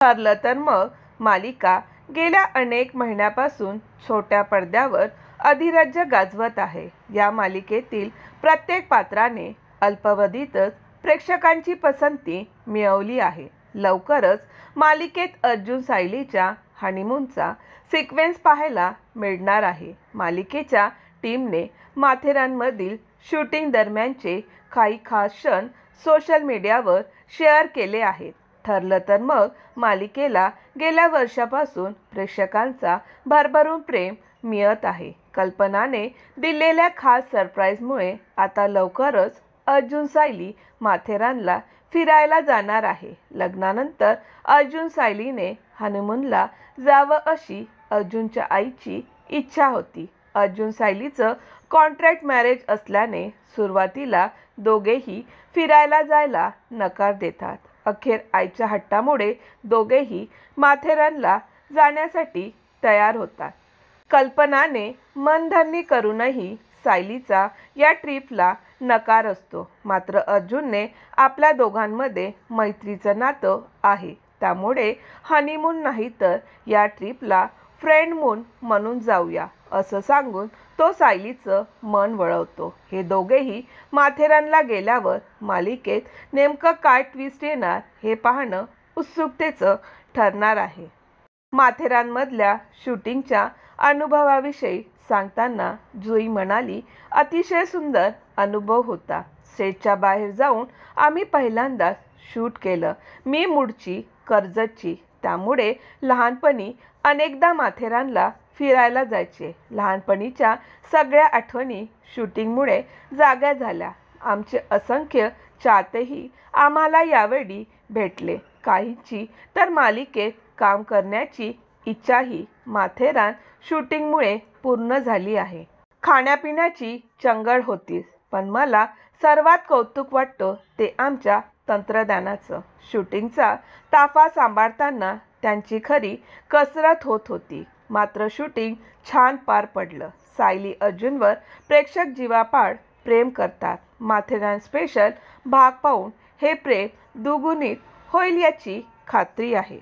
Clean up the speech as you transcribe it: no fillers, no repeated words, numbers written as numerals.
ठरलं तर मग मालिका गेल्या अनेक महिन्यापासून छोट्या पडद्यावर अधिराज्य गाजवत आहे। या मालिकेतील प्रत्येक पात्राने अल्पावधीतच प्रेक्षकांची पसंती मिळवली आहे। लवकरच मालिकेत अर्जुन सायलीच्या हनीमूनचा सिक्वेन्स पाहायला मिळणार आहे। मालिकेच्या टीमने माथेरानमधील शूटिंग दरम्यानचे काही खास क्षण सोशल मीडियावर शेअर केले आहेत। ठरलं तर मग मालिकेला गेल्या वर्षापासून प्रेक्षकांचा भरभरून प्रेम मिळत आहे। कल्पनाने दिलेल्या खास सरप्राईजमुळे आता लवकरच अर्जुन सायली माथेरानला फिरायला जाणार आहे। लग्नानंतर अर्जुन सायलीने हनीमूनला जावं अशी अर्जुनच्या आईची इच्छा होती। अर्जुन सायलीचं कॉन्ट्रॅक्ट मॅरेज असल्याने सुरुवातीला दोघेही फिरायला जायला नकार देतात। अखेर आईच्या हट्टामुळे दोघेही माथेरानला जाण्यासाठी तयार होतात। कल्पनाने मनधरणी करूनही सायलीचा या ट्रिपला नकार असतो। मात्र अर्जुनने आपल्या दोघांमध्ये मैत्रीचं नातं आहे, त्यामुळे हनीमून नाही तर या ट्रिपला फ्रेंड मून म्हणून जाऊया असं सांगून तो सायलीचं मन वळवतो। हे दोघेही माथेरानला गेल्यावर मालिकेत नेमकं काय ट्विस्ट येणार हे पाहणं उत्सुकतेचं ठरणार आहे। माथेरानमधल्या शूटिंगच्या अनुभवाविषयी सांगताना जुई म्हणाली, अतिशय सुंदर अनुभव होता। सेटच्या बाहेर जाऊन आम्ही पहिल्यांदाच शूट केलं। मी मूळची कर्जतची, त्यामुळे लहानपणी अनेकदा माथेरानला फिरायला जायचे। लहानपणीच्या सगळ्या आठवणी शूटिंगमुळे जाग्या झाल्या। आमचे असंख्य चाहतेही आम्हाला यावेळी भेटले। काहींची तर मालिकेत काम करण्याची इच्छाही माथेरान शूटिंगमुळे पूर्ण झाली आहे। खाण्यापिण्याची चंगळ होतीच, पण मला सर्वात कौतुक वाटतं ते आमच्या तंत्रज्ञानाचं। शूटिंगचा ताफा सांभाळताना त्यांची खरी कसरत होत होती। मात्र शूटिंग छान पार पडलं। सायली अर्जुनवर प्रेक्षक जीवापाड प्रेम करतात। माथेरान स्पेशल भाग पाहून हे प्रेम द्विगुणित होईल याची खात्री आहे।